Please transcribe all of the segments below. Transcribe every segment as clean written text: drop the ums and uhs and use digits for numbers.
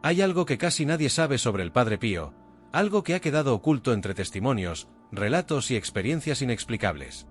Hay algo que casi nadie sabe sobre el Padre Pío, algo que ha quedado oculto entre testimonios, relatos y experiencias inexplicables.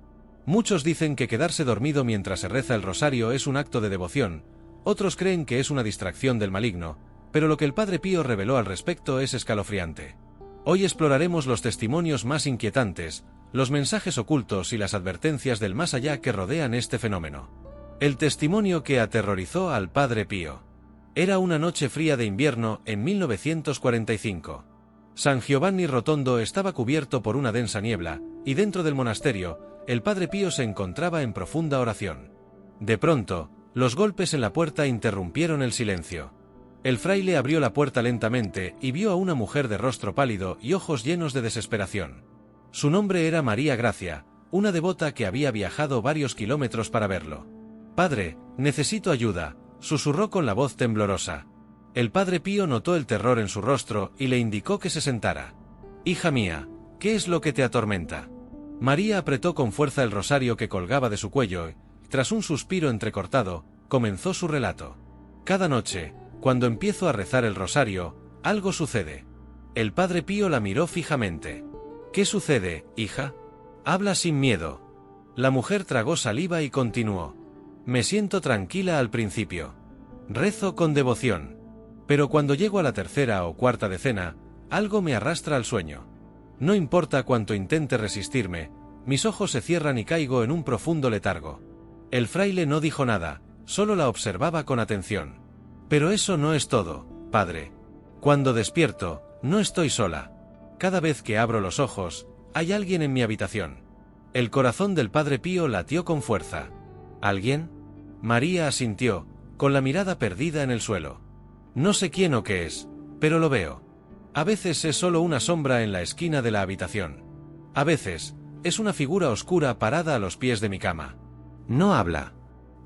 Muchos dicen que quedarse dormido mientras se reza el rosario es un acto de devoción, otros creen que es una distracción del maligno, pero lo que el Padre Pío reveló al respecto es escalofriante. Hoy exploraremos los testimonios más inquietantes, los mensajes ocultos y las advertencias del más allá que rodean este fenómeno. El testimonio que aterrorizó al Padre Pío. Era una noche fría de invierno en 1945. San Giovanni Rotondo estaba cubierto por una densa niebla, y dentro del monasterio, el Padre Pío se encontraba en profunda oración. De pronto, los golpes en la puerta interrumpieron el silencio. El fraile abrió la puerta lentamente y vio a una mujer de rostro pálido y ojos llenos de desesperación. Su nombre era María Gracia, una devota que había viajado varios kilómetros para verlo. «Padre, necesito ayuda», susurró con la voz temblorosa. El Padre Pío notó el terror en su rostro y le indicó que se sentara. «Hija mía, ¿qué es lo que te atormenta?». María apretó con fuerza el rosario que colgaba de su cuello y, tras un suspiro entrecortado, comenzó su relato. «Cada noche, cuando empiezo a rezar el rosario, algo sucede». El Padre Pío la miró fijamente. «¿Qué sucede, hija? Habla sin miedo». La mujer tragó saliva y continuó. «Me siento tranquila al principio. Rezo con devoción. Pero cuando llego a la tercera o cuarta decena, algo me arrastra al sueño. No importa cuánto intente resistirme, mis ojos se cierran y caigo en un profundo letargo». El fraile no dijo nada, solo la observaba con atención. «Pero eso no es todo, padre. Cuando despierto, no estoy sola. Cada vez que abro los ojos, hay alguien en mi habitación». El corazón del Padre Pío latió con fuerza. «¿Alguien?». María asintió, con la mirada perdida en el suelo. «No sé quién o qué es, pero lo veo. A veces es solo una sombra en la esquina de la habitación. A veces, es una figura oscura parada a los pies de mi cama. No habla.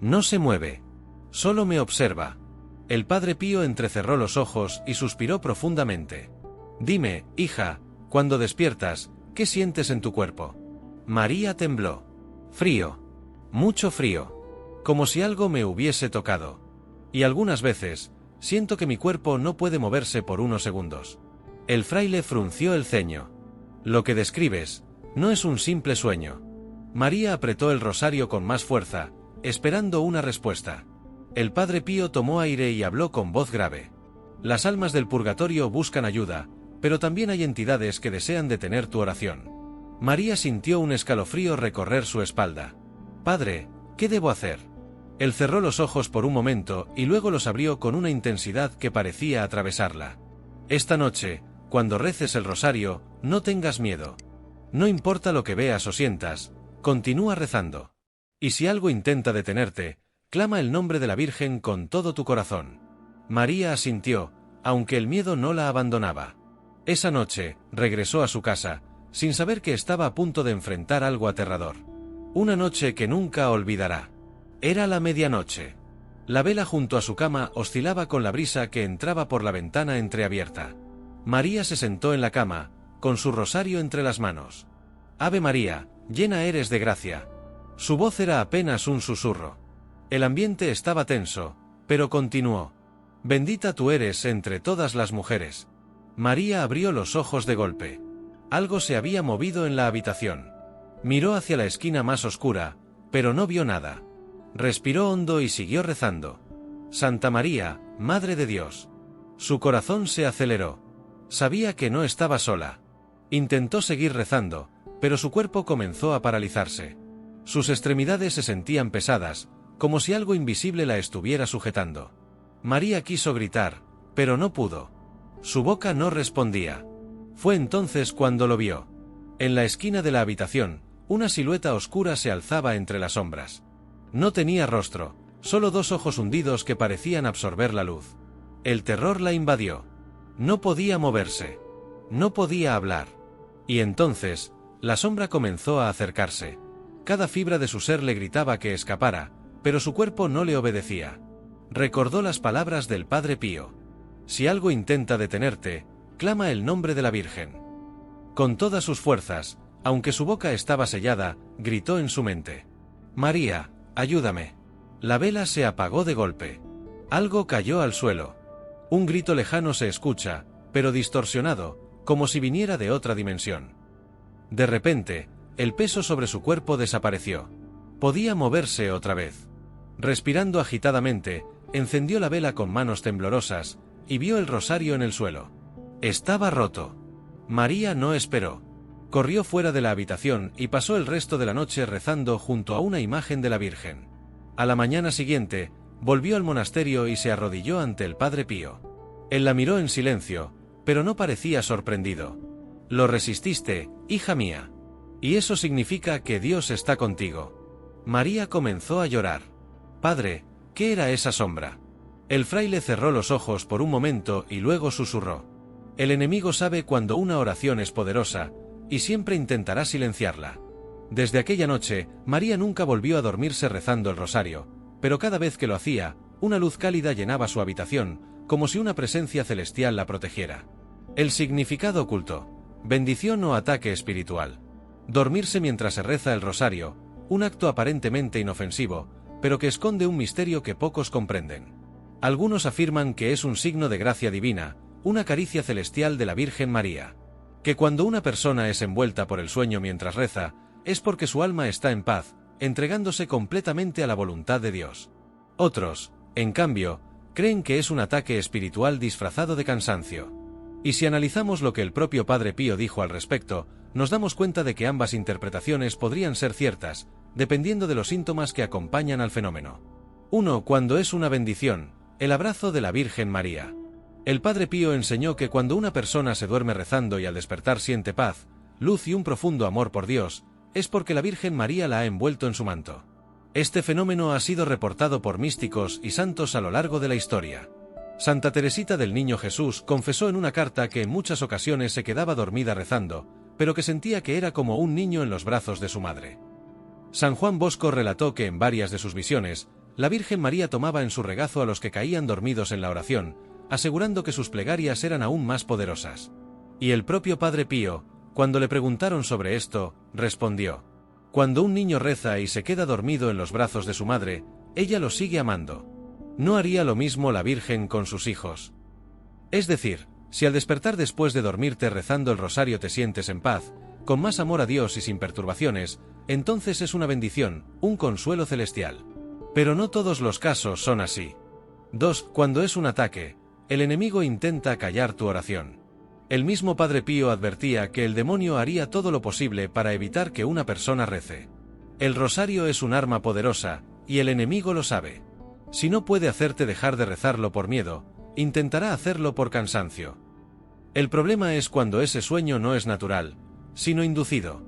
No se mueve. Solo me observa». El Padre Pío entrecerró los ojos y suspiró profundamente. «Dime, hija, cuando despiertas, ¿qué sientes en tu cuerpo?». María tembló. «Frío. Mucho frío. Como si algo me hubiese tocado. Y algunas veces, siento que mi cuerpo no puede moverse por unos segundos». El fraile frunció el ceño. «Lo que describes, no es un simple sueño». María apretó el rosario con más fuerza, esperando una respuesta. El Padre Pío tomó aire y habló con voz grave. «Las almas del purgatorio buscan ayuda, pero también hay entidades que desean detener tu oración». María sintió un escalofrío recorrer su espalda. «Padre, ¿qué debo hacer?». Él cerró los ojos por un momento y luego los abrió con una intensidad que parecía atravesarla. «Esta noche, cuando reces el rosario, no tengas miedo. No importa lo que veas o sientas, continúa rezando. Y si algo intenta detenerte, clama el nombre de la Virgen con todo tu corazón». María asintió, aunque el miedo no la abandonaba. Esa noche, regresó a su casa, sin saber que estaba a punto de enfrentar algo aterrador. Una noche que nunca olvidará. Era la medianoche. La vela junto a su cama oscilaba con la brisa que entraba por la ventana entreabierta. María se sentó en la cama, con su rosario entre las manos. «Ave María, llena eres de gracia». Su voz era apenas un susurro. El ambiente estaba tenso, pero continuó. «Bendita tú eres entre todas las mujeres». María abrió los ojos de golpe. Algo se había movido en la habitación. Miró hacia la esquina más oscura, pero no vio nada. Respiró hondo y siguió rezando. «Santa María, Madre de Dios». Su corazón se aceleró. Sabía que no estaba sola. Intentó seguir rezando, pero su cuerpo comenzó a paralizarse. Sus extremidades se sentían pesadas, como si algo invisible la estuviera sujetando. María quiso gritar, pero no pudo. Su boca no respondía. Fue entonces cuando lo vio. En la esquina de la habitación, una silueta oscura se alzaba entre las sombras. No tenía rostro, solo dos ojos hundidos que parecían absorber la luz. El terror la invadió. No podía moverse. No podía hablar. Y entonces, la sombra comenzó a acercarse. Cada fibra de su ser le gritaba que escapara, pero su cuerpo no le obedecía. Recordó las palabras del Padre Pío. «Si algo intenta detenerte, clama el nombre de la Virgen». Con todas sus fuerzas, aunque su boca estaba sellada, gritó en su mente. «María, ayúdame». La vela se apagó de golpe. Algo cayó al suelo. Un grito lejano se escucha, pero distorsionado, como si viniera de otra dimensión. De repente, el peso sobre su cuerpo desapareció. Podía moverse otra vez. Respirando agitadamente, encendió la vela con manos temblorosas, y vio el rosario en el suelo. Estaba roto. María no esperó. Corrió fuera de la habitación y pasó el resto de la noche rezando junto a una imagen de la Virgen. A la mañana siguiente, volvió al monasterio y se arrodilló ante el Padre Pío. Él la miró en silencio, pero no parecía sorprendido. Lo resististe, hija mía. Y eso significa que Dios está contigo. María comenzó a llorar. Padre, ¿qué era esa sombra? El fraile cerró los ojos por un momento y luego susurró. El enemigo sabe cuando una oración es poderosa, y siempre intentará silenciarla. Desde aquella noche, María nunca volvió a dormirse rezando el rosario, pero cada vez que lo hacía, una luz cálida llenaba su habitación, como si una presencia celestial la protegiera. El significado oculto: bendición o ataque espiritual. Dormirse mientras se reza el rosario, un acto aparentemente inofensivo, pero que esconde un misterio que pocos comprenden. Algunos afirman que es un signo de gracia divina, una caricia celestial de la Virgen María. Que cuando una persona es envuelta por el sueño mientras reza, es porque su alma está en paz, entregándose completamente a la voluntad de Dios. Otros, en cambio, creen que es un ataque espiritual disfrazado de cansancio. Y si analizamos lo que el propio Padre Pío dijo al respecto, nos damos cuenta de que ambas interpretaciones podrían ser ciertas, dependiendo de los síntomas que acompañan al fenómeno. 1. Cuando es una bendición, el abrazo de la Virgen María. El Padre Pío enseñó que cuando una persona se duerme rezando y al despertar siente paz, luz y un profundo amor por Dios, es porque la Virgen María la ha envuelto en su manto. Este fenómeno ha sido reportado por místicos y santos a lo largo de la historia. Santa Teresita del Niño Jesús confesó en una carta que en muchas ocasiones se quedaba dormida rezando, pero que sentía que era como un niño en los brazos de su madre. San Juan Bosco relató que en varias de sus visiones, la Virgen María tomaba en su regazo a los que caían dormidos en la oración, asegurando que sus plegarias eran aún más poderosas. Y el propio Padre Pío, cuando le preguntaron sobre esto, respondió: cuando un niño reza y se queda dormido en los brazos de su madre, ella lo sigue amando. ¿No haría lo mismo la Virgen con sus hijos? Es decir, si al despertar después de dormirte rezando el rosario te sientes en paz, con más amor a Dios y sin perturbaciones, entonces es una bendición, un consuelo celestial. Pero no todos los casos son así. 2. Cuando es un ataque, el enemigo intenta callar tu oración. El mismo Padre Pío advertía que el demonio haría todo lo posible para evitar que una persona rece. El rosario es un arma poderosa, y el enemigo lo sabe. Si no puede hacerte dejar de rezarlo por miedo, intentará hacerlo por cansancio. El problema es cuando ese sueño no es natural, sino inducido.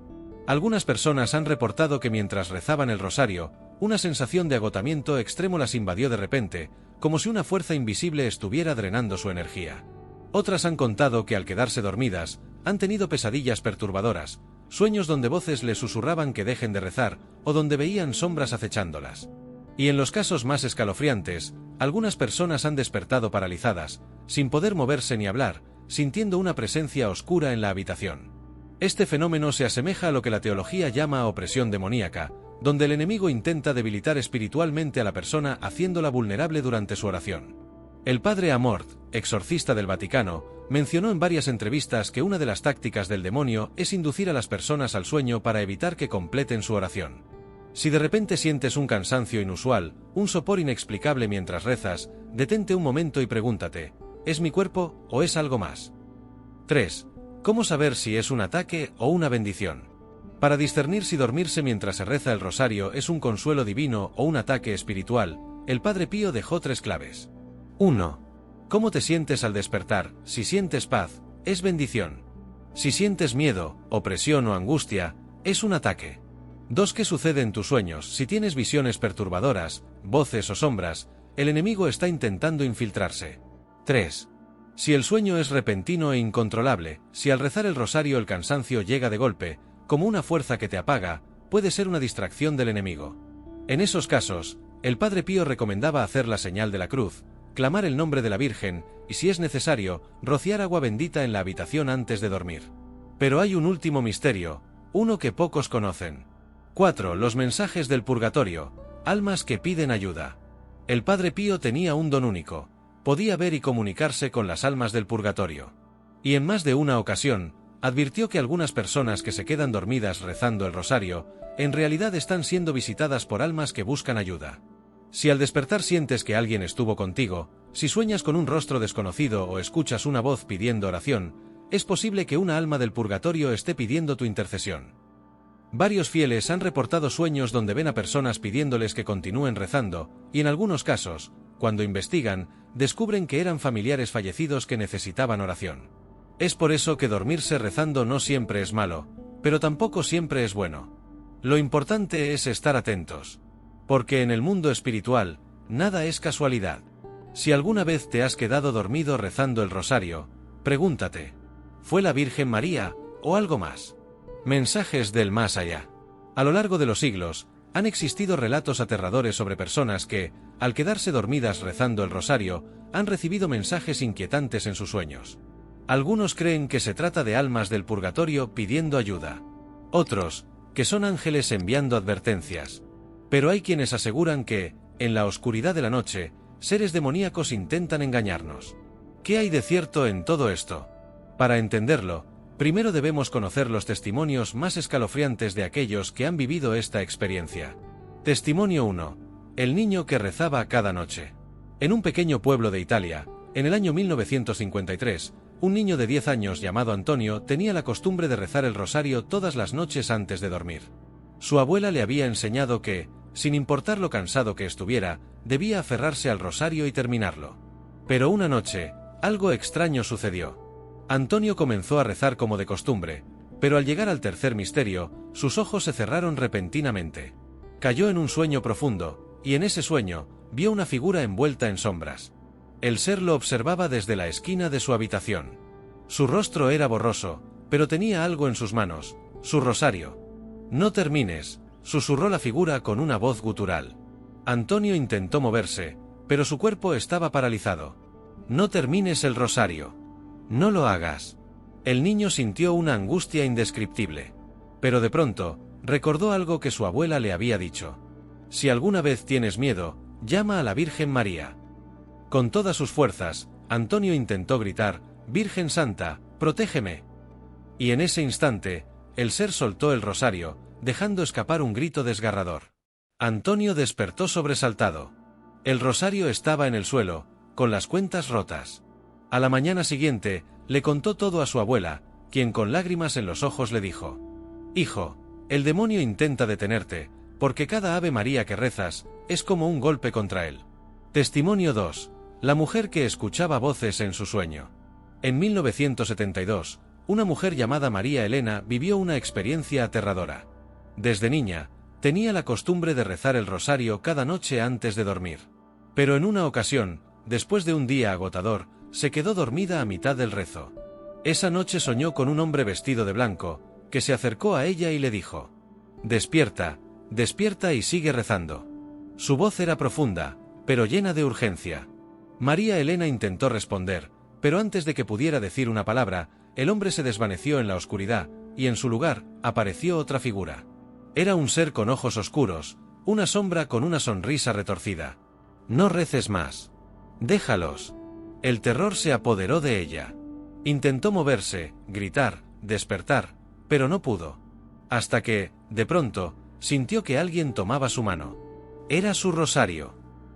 Algunas personas han reportado que mientras rezaban el rosario, una sensación de agotamiento extremo las invadió de repente, como si una fuerza invisible estuviera drenando su energía. Otras han contado que al quedarse dormidas, han tenido pesadillas perturbadoras, sueños donde voces les susurraban que dejen de rezar, o donde veían sombras acechándolas. Y en los casos más escalofriantes, algunas personas han despertado paralizadas, sin poder moverse ni hablar, sintiendo una presencia oscura en la habitación. Este fenómeno se asemeja a lo que la teología llama opresión demoníaca, donde el enemigo intenta debilitar espiritualmente a la persona haciéndola vulnerable durante su oración. El padre Amort, exorcista del Vaticano, mencionó en varias entrevistas que una de las tácticas del demonio es inducir a las personas al sueño para evitar que completen su oración. Si de repente sientes un cansancio inusual, un sopor inexplicable mientras rezas, detente un momento y pregúntate: ¿es mi cuerpo o es algo más? 3. ¿Cómo saber si es un ataque o una bendición? Para discernir si dormirse mientras se reza el rosario es un consuelo divino o un ataque espiritual, el Padre Pío dejó 3 claves. 1. ¿Cómo te sientes al despertar? Si sientes paz, es bendición. Si sientes miedo, opresión o angustia, es un ataque. 2. ¿Qué sucede en tus sueños? Si tienes visiones perturbadoras, voces o sombras, el enemigo está intentando infiltrarse. 3. Si el sueño es repentino e incontrolable, si al rezar el rosario el cansancio llega de golpe, como una fuerza que te apaga, puede ser una distracción del enemigo. En esos casos, el Padre Pío recomendaba hacer la señal de la cruz, clamar el nombre de la Virgen, y si es necesario, rociar agua bendita en la habitación antes de dormir. Pero hay un último misterio, uno que pocos conocen. 4. Los mensajes del purgatorio, almas que piden ayuda. El Padre Pío tenía un don único: podía ver y comunicarse con las almas del purgatorio. Y en más de una ocasión, advirtió que algunas personas que se quedan dormidas rezando el rosario, en realidad están siendo visitadas por almas que buscan ayuda. Si al despertar sientes que alguien estuvo contigo, si sueñas con un rostro desconocido o escuchas una voz pidiendo oración, es posible que una alma del purgatorio esté pidiendo tu intercesión. Varios fieles han reportado sueños donde ven a personas pidiéndoles que continúen rezando, y en algunos casos, cuando investigan, descubren que eran familiares fallecidos que necesitaban oración. Es por eso que dormirse rezando no siempre es malo, pero tampoco siempre es bueno. Lo importante es estar atentos. Porque en el mundo espiritual, nada es casualidad. Si alguna vez te has quedado dormido rezando el rosario, pregúntate, ¿fue la Virgen María o algo más? Mensajes del más allá. A lo largo de los siglos, han existido relatos aterradores sobre personas que, al quedarse dormidas rezando el rosario, han recibido mensajes inquietantes en sus sueños. Algunos creen que se trata de almas del purgatorio pidiendo ayuda. Otros, que son ángeles enviando advertencias. Pero hay quienes aseguran que, en la oscuridad de la noche, seres demoníacos intentan engañarnos. ¿Qué hay de cierto en todo esto? Para entenderlo, primero debemos conocer los testimonios más escalofriantes de aquellos que han vivido esta experiencia. Testimonio 1. El niño que rezaba cada noche. En un pequeño pueblo de Italia, en el año 1953, un niño de 10 años llamado Antonio tenía la costumbre de rezar el rosario todas las noches antes de dormir. Su abuela le había enseñado que, sin importar lo cansado que estuviera, debía aferrarse al rosario y terminarlo. Pero una noche, algo extraño sucedió. Antonio comenzó a rezar como de costumbre, pero al llegar al tercer misterio, sus ojos se cerraron repentinamente. Cayó en un sueño profundo, y en ese sueño, vio una figura envuelta en sombras. El ser lo observaba desde la esquina de su habitación. Su rostro era borroso, pero tenía algo en sus manos, su rosario. «No termines», susurró la figura con una voz gutural. Antonio intentó moverse, pero su cuerpo estaba paralizado. «No termines el rosario. No lo hagas». El niño sintió una angustia indescriptible. Pero de pronto, recordó algo que su abuela le había dicho. «Si alguna vez tienes miedo, llama a la Virgen María». Con todas sus fuerzas, Antonio intentó gritar, «Virgen Santa, protégeme». Y en ese instante, el ser soltó el rosario, dejando escapar un grito desgarrador. Antonio despertó sobresaltado. El rosario estaba en el suelo, con las cuentas rotas. A la mañana siguiente, le contó todo a su abuela, quien con lágrimas en los ojos le dijo, «Hijo, el demonio intenta detenerte, porque cada Ave María que rezas, es como un golpe contra él». Testimonio 2. La mujer que escuchaba voces en su sueño. En 1972, una mujer llamada María Elena vivió una experiencia aterradora. Desde niña, tenía la costumbre de rezar el rosario cada noche antes de dormir. Pero en una ocasión, después de un día agotador, se quedó dormida a mitad del rezo. Esa noche soñó con un hombre vestido de blanco, que se acercó a ella y le dijo, «Despierta, despierta y sigue rezando». Su voz era profunda, pero llena de urgencia. María Elena intentó responder, pero antes de que pudiera decir una palabra, el hombre se desvaneció en la oscuridad, y en su lugar, apareció otra figura. Era un ser con ojos oscuros, una sombra con una sonrisa retorcida. «No reces más. Déjalos». El terror se apoderó de ella. Intentó moverse, gritar, despertar, pero no pudo. Hasta que, de pronto, sintió que alguien tomaba su mano. Era su rosario.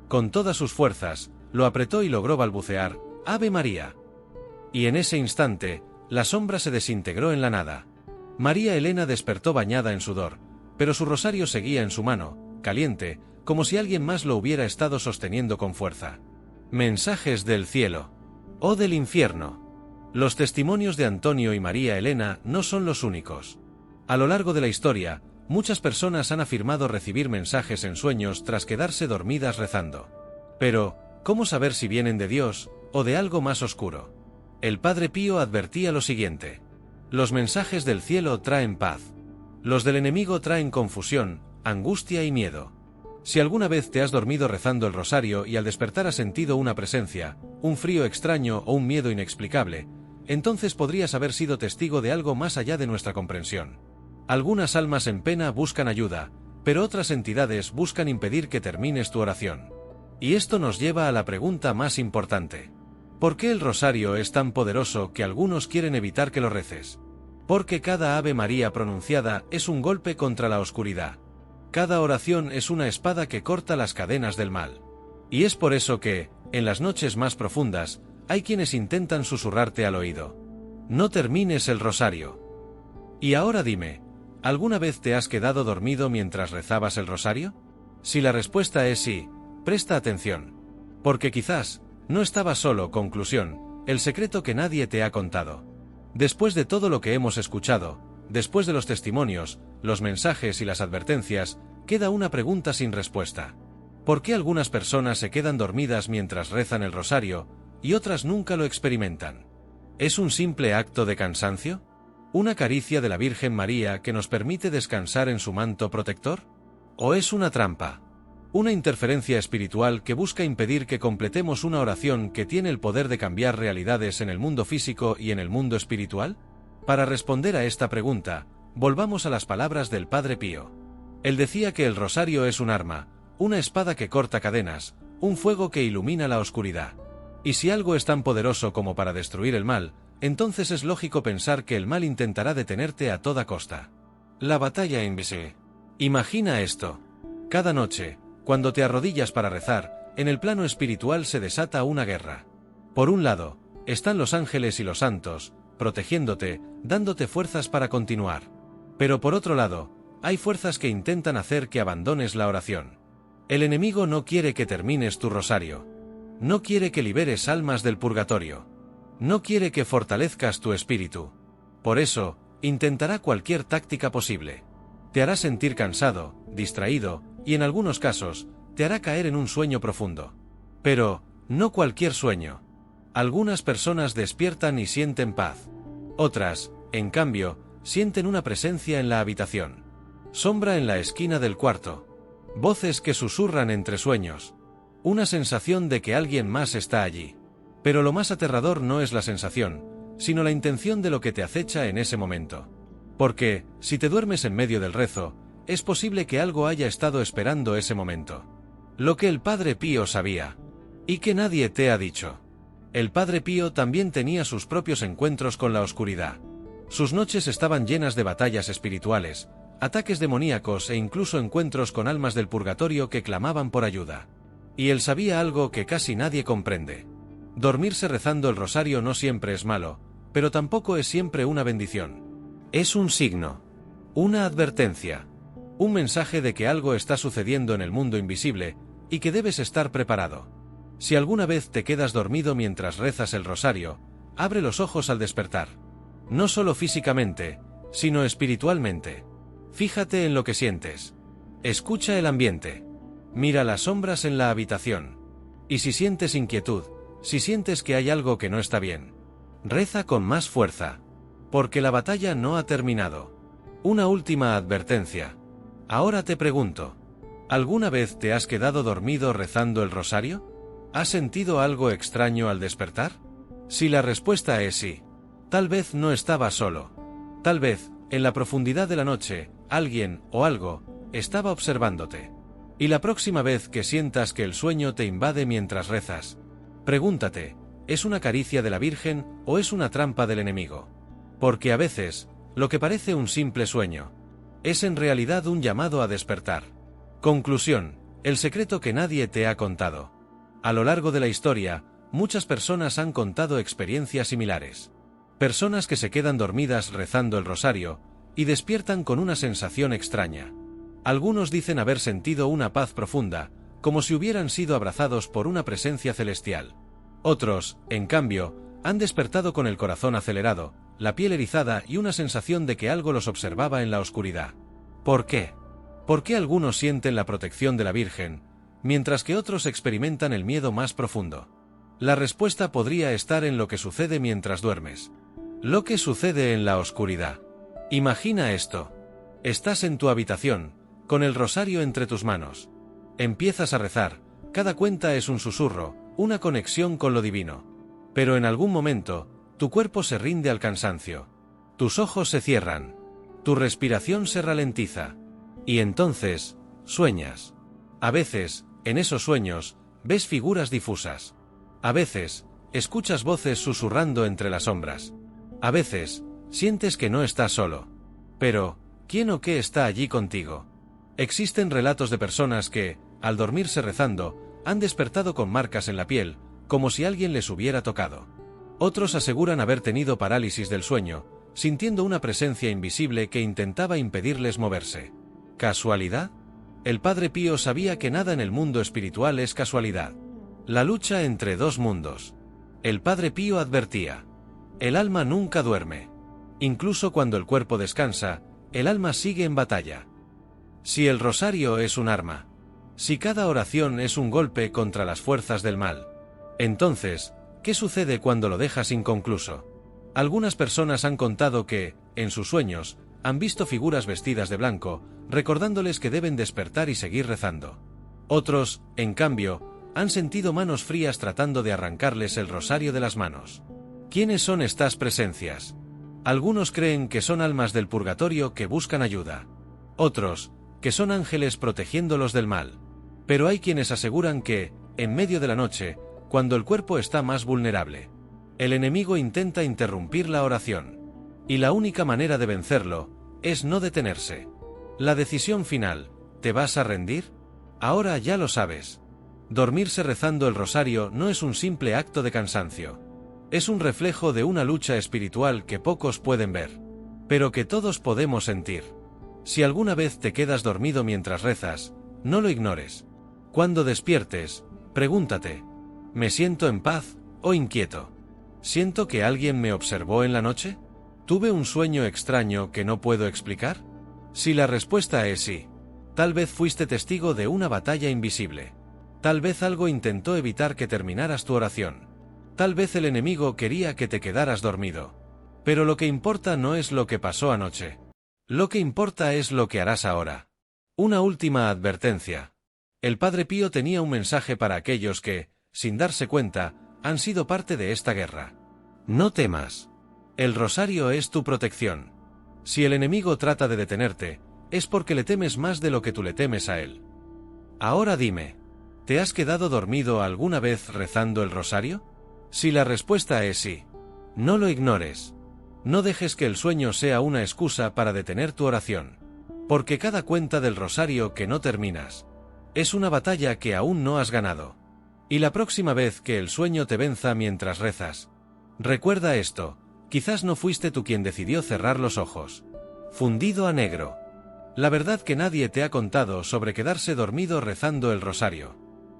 Con todas sus fuerzas, lo apretó y logró balbucear, «Ave María». Y en ese instante, la sombra se desintegró en la nada. María Elena despertó bañada en sudor, pero su rosario seguía en su mano, caliente, como si alguien más lo hubiera estado sosteniendo con fuerza. Mensajes del cielo. O del infierno. Los testimonios de Antonio y María Elena no son los únicos. A lo largo de la historia, muchas personas han afirmado recibir mensajes en sueños tras quedarse dormidas rezando. Pero, ¿cómo saber si vienen de Dios o de algo más oscuro? El Padre Pío advertía lo siguiente: los mensajes del cielo traen paz. Los del enemigo traen confusión, angustia y miedo. Si alguna vez te has dormido rezando el rosario y al despertar has sentido una presencia, un frío extraño o un miedo inexplicable, entonces podrías haber sido testigo de algo más allá de nuestra comprensión. Algunas almas en pena buscan ayuda, pero otras entidades buscan impedir que termines tu oración. Y esto nos lleva a la pregunta más importante. ¿Por qué el rosario es tan poderoso que algunos quieren evitar que lo reces? Porque cada Ave María pronunciada es un golpe contra la oscuridad. Cada oración es una espada que corta las cadenas del mal. Y es por eso que, en las noches más profundas, hay quienes intentan susurrarte al oído: no termines el rosario. Y ahora dime, ¿alguna vez te has quedado dormido mientras rezabas el rosario? Si la respuesta es sí, presta atención. Porque quizás no estabas solo. Conclusión: el secreto que nadie te ha contado. Después de todo lo que hemos escuchado, después de los testimonios, los mensajes y las advertencias, queda una pregunta sin respuesta. ¿Por qué algunas personas se quedan dormidas mientras rezan el rosario, y otras nunca lo experimentan? ¿Es un simple acto de cansancio? ¿Una caricia de la Virgen María que nos permite descansar en su manto protector? ¿O es una trampa? ¿Una interferencia espiritual que busca impedir que completemos una oración que tiene el poder de cambiar realidades en el mundo físico y en el mundo espiritual? Para responder a esta pregunta, volvamos a las palabras del Padre Pío. Él decía que el rosario es un arma, una espada que corta cadenas, un fuego que ilumina la oscuridad. Y si algo es tan poderoso como para destruir el mal, entonces es lógico pensar que el mal intentará detenerte a toda costa. La batalla invisible. Imagina esto. Cada noche, cuando te arrodillas para rezar, en el plano espiritual se desata una guerra. Por un lado, están los ángeles y los santos, protegiéndote, dándote fuerzas para continuar. Pero por otro lado, hay fuerzas que intentan hacer que abandones la oración. El enemigo no quiere que termines tu rosario. No quiere que liberes almas del purgatorio. No quiere que fortalezcas tu espíritu. Por eso, intentará cualquier táctica posible. Te hará sentir cansado, distraído, y en algunos casos, te hará caer en un sueño profundo. Pero, no cualquier sueño. Algunas personas despiertan y sienten paz. Otras, en cambio, sienten una presencia en la habitación. Sombra en la esquina del cuarto. Voces que susurran entre sueños. Una sensación de que alguien más está allí. Pero lo más aterrador no es la sensación, sino la intención de lo que te acecha en ese momento. Porque, si te duermes en medio del rezo, es posible que algo haya estado esperando ese momento. Lo que el Padre Pío sabía. Y que nadie te ha dicho. El Padre Pío también tenía sus propios encuentros con la oscuridad. Sus noches estaban llenas de batallas espirituales, ataques demoníacos e incluso encuentros con almas del purgatorio que clamaban por ayuda. Y él sabía algo que casi nadie comprende. Dormirse rezando el rosario no siempre es malo, pero tampoco es siempre una bendición. Es un signo, una advertencia, un mensaje de que algo está sucediendo en el mundo invisible y que debes estar preparado. Si alguna vez te quedas dormido mientras rezas el rosario, abre los ojos al despertar. No solo físicamente, sino espiritualmente. Fíjate en lo que sientes. Escucha el ambiente. Mira las sombras en la habitación. Y si sientes inquietud, si sientes que hay algo que no está bien, reza con más fuerza. Porque la batalla no ha terminado. Una última advertencia. Ahora te pregunto, ¿alguna vez te has quedado dormido rezando el rosario? ¿Has sentido algo extraño al despertar? Si la respuesta es sí, tal vez no estabas solo. Tal vez, en la profundidad de la noche, alguien o algo estaba observándote. Y la próxima vez que sientas que el sueño te invade mientras rezas, pregúntate, ¿es una caricia de la Virgen o es una trampa del enemigo? Porque a veces, lo que parece un simple sueño, es en realidad un llamado a despertar. Conclusión, el secreto que nadie te ha contado. A lo largo de la historia, muchas personas han contado experiencias similares. Personas que se quedan dormidas rezando el rosario, y despiertan con una sensación extraña. Algunos dicen haber sentido una paz profunda, como si hubieran sido abrazados por una presencia celestial. Otros, en cambio, han despertado con el corazón acelerado, la piel erizada y una sensación de que algo los observaba en la oscuridad. ¿Por qué? ¿Por qué algunos sienten la protección de la Virgen, mientras que otros experimentan el miedo más profundo? La respuesta podría estar en lo que sucede mientras duermes. Lo que sucede en la oscuridad. Imagina esto. Estás en tu habitación, con el rosario entre tus manos. Empiezas a rezar, cada cuenta es un susurro, una conexión con lo divino. Pero en algún momento, tu cuerpo se rinde al cansancio. Tus ojos se cierran. Tu respiración se ralentiza. Y entonces, sueñas. A veces, en esos sueños, ves figuras difusas. A veces, escuchas voces susurrando entre las sombras. A veces, sientes que no estás solo. Pero, ¿quién o qué está allí contigo? Existen relatos de personas que, al dormirse rezando, han despertado con marcas en la piel, como si alguien les hubiera tocado. Otros aseguran haber tenido parálisis del sueño, sintiendo una presencia invisible que intentaba impedirles moverse. ¿Casualidad? El Padre Pío sabía que nada en el mundo espiritual es casualidad. La lucha entre dos mundos. El Padre Pío advertía: el alma nunca duerme. Incluso cuando el cuerpo descansa, el alma sigue en batalla. Si el rosario es un arma, si cada oración es un golpe contra las fuerzas del mal, entonces, ¿qué sucede cuando lo dejas inconcluso? Algunas personas han contado que, en sus sueños, han visto figuras vestidas de blanco, recordándoles que deben despertar y seguir rezando. Otros, en cambio, han sentido manos frías tratando de arrancarles el rosario de las manos. ¿Quiénes son estas presencias? Algunos creen que son almas del purgatorio que buscan ayuda. Otros, que son ángeles protegiéndolos del mal. Pero hay quienes aseguran que, en medio de la noche, cuando el cuerpo está más vulnerable, el enemigo intenta interrumpir la oración. Y la única manera de vencerlo es no detenerse. La decisión final: ¿te vas a rendir? Ahora ya lo sabes. Dormirse rezando el rosario no es un simple acto de cansancio. Es un reflejo de una lucha espiritual que pocos pueden ver, pero que todos podemos sentir. Si alguna vez te quedas dormido mientras rezas, no lo ignores. Cuando despiertes, pregúntate: ¿me siento en paz o inquieto? ¿Siento que alguien me observó en la noche? ¿Tuve un sueño extraño que no puedo explicar? Si la respuesta es sí, tal vez fuiste testigo de una batalla invisible. Tal vez algo intentó evitar que terminaras tu oración. Tal vez el enemigo quería que te quedaras dormido. Pero lo que importa no es lo que pasó anoche. Lo que importa es lo que harás ahora. Una última advertencia. El Padre Pío tenía un mensaje para aquellos que, sin darse cuenta, han sido parte de esta guerra. No temas. El rosario es tu protección. Si el enemigo trata de detenerte, es porque le temes más de lo que tú le temes a él. Ahora dime, ¿te has quedado dormido alguna vez rezando el rosario? Si la respuesta es sí, no lo ignores. No dejes que el sueño sea una excusa para detener tu oración. Porque cada cuenta del rosario que no terminas es una batalla que aún no has ganado. Y la próxima vez que el sueño te venza mientras rezas, recuerda esto: quizás no fuiste tú quien decidió cerrar los ojos. Fundido a negro. La verdad que nadie te ha contado sobre quedarse dormido rezando el rosario.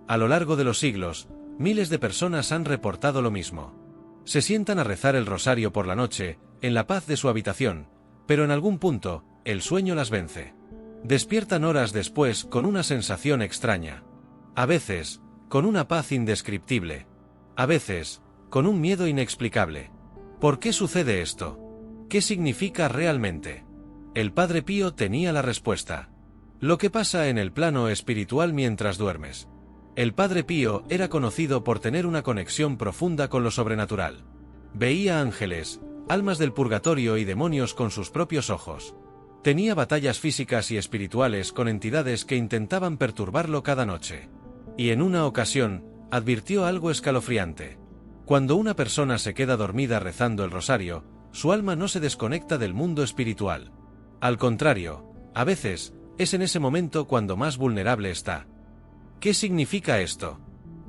A lo largo de los siglos, miles de personas han reportado lo mismo. Se sientan a rezar el rosario por la noche, en la paz de su habitación, pero en algún punto, el sueño las vence. Despiertan horas después con una sensación extraña. A veces, con una paz indescriptible. A veces, con un miedo inexplicable. ¿Por qué sucede esto? ¿Qué significa realmente? El Padre Pío tenía la respuesta. Lo que pasa en el plano espiritual mientras duermes. El Padre Pío era conocido por tener una conexión profunda con lo sobrenatural. Veía ángeles, almas del purgatorio y demonios con sus propios ojos. Tenía batallas físicas y espirituales con entidades que intentaban perturbarlo cada noche. Y en una ocasión, advirtió algo escalofriante. Cuando una persona se queda dormida rezando el rosario, su alma no se desconecta del mundo espiritual. Al contrario, a veces, es en ese momento cuando más vulnerable está. ¿Qué significa esto?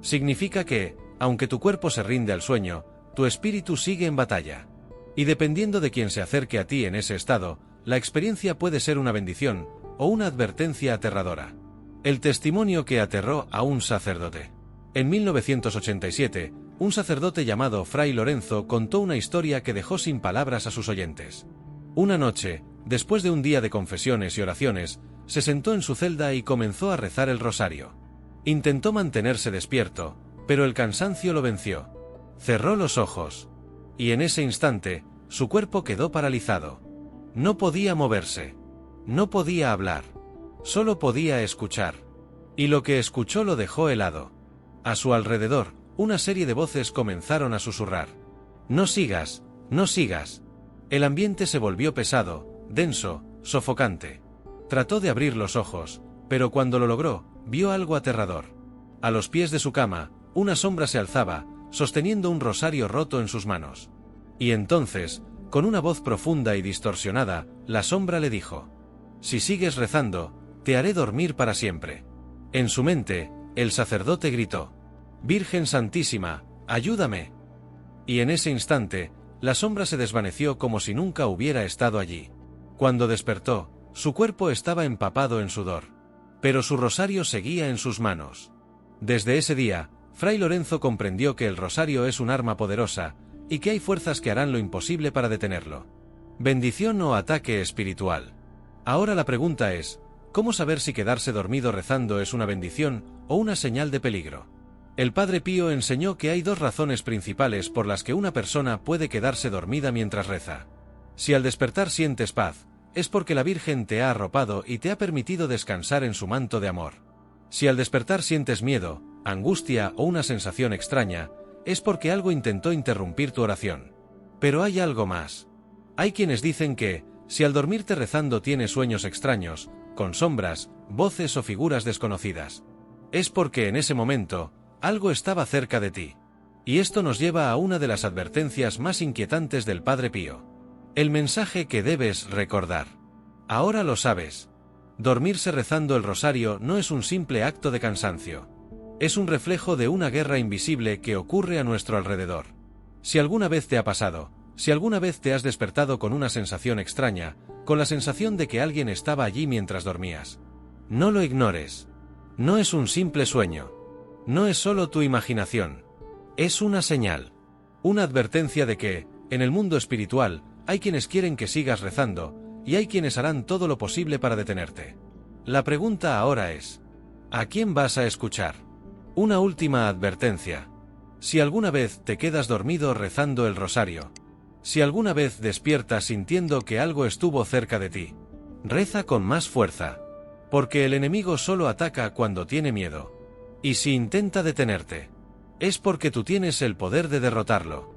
Significa que, aunque tu cuerpo se rinde al sueño, tu espíritu sigue en batalla. Y dependiendo de quién se acerque a ti en ese estado, la experiencia puede ser una bendición o una advertencia aterradora. El testimonio que aterró a un sacerdote. En 1987, un sacerdote llamado Fray Lorenzo contó una historia que dejó sin palabras a sus oyentes. Una noche, después de un día de confesiones y oraciones, se sentó en su celda y comenzó a rezar el rosario. Intentó mantenerse despierto, pero el cansancio lo venció. Cerró los ojos. Y en ese instante, su cuerpo quedó paralizado. No podía moverse. No podía hablar. Solo podía escuchar. Y lo que escuchó lo dejó helado. A su alrededor, una serie de voces comenzaron a susurrar. «No sigas, no sigas». El ambiente se volvió pesado, denso, sofocante. Trató de abrir los ojos, pero cuando lo logró, vio algo aterrador. A los pies de su cama, una sombra se alzaba, sosteniendo un rosario roto en sus manos. Y entonces, con una voz profunda y distorsionada, la sombra le dijo: «Si sigues rezando, te haré dormir para siempre». En su mente, el sacerdote gritó: «Virgen Santísima, ayúdame». Y en ese instante, la sombra se desvaneció como si nunca hubiera estado allí. Cuando despertó, su cuerpo estaba empapado en sudor. Pero su rosario seguía en sus manos. Desde ese día, Fray Lorenzo comprendió que el rosario es un arma poderosa, y que hay fuerzas que harán lo imposible para detenerlo. Bendición o ataque espiritual. Ahora la pregunta es, ¿cómo saber si quedarse dormido rezando es una bendición o una señal de peligro? El Padre Pío enseñó que hay dos razones principales por las que una persona puede quedarse dormida mientras reza. Si al despertar sientes paz, es porque la Virgen te ha arropado y te ha permitido descansar en su manto de amor. Si al despertar sientes miedo, angustia o una sensación extraña, es porque algo intentó interrumpir tu oración. Pero hay algo más. Hay quienes dicen que, si al dormirte rezando tienes sueños extraños, con sombras, voces o figuras desconocidas, es porque en ese momento, algo estaba cerca de ti. Y esto nos lleva a una de las advertencias más inquietantes del Padre Pío. El mensaje que debes recordar. Ahora lo sabes. Dormirse rezando el rosario no es un simple acto de cansancio. Es un reflejo de una guerra invisible que ocurre a nuestro alrededor. Si alguna vez te ha pasado, si alguna vez te has despertado con una sensación extraña, con la sensación de que alguien estaba allí mientras dormías, no lo ignores. No es un simple sueño. No es solo tu imaginación. Es una señal. Una advertencia de que, en el mundo espiritual, hay quienes quieren que sigas rezando, y hay quienes harán todo lo posible para detenerte. La pregunta ahora es: ¿a quién vas a escuchar? Una última advertencia. Si alguna vez te quedas dormido rezando el rosario, si alguna vez despiertas sintiendo que algo estuvo cerca de ti, reza con más fuerza, porque el enemigo solo ataca cuando tiene miedo. Y si intenta detenerte, es porque tú tienes el poder de derrotarlo.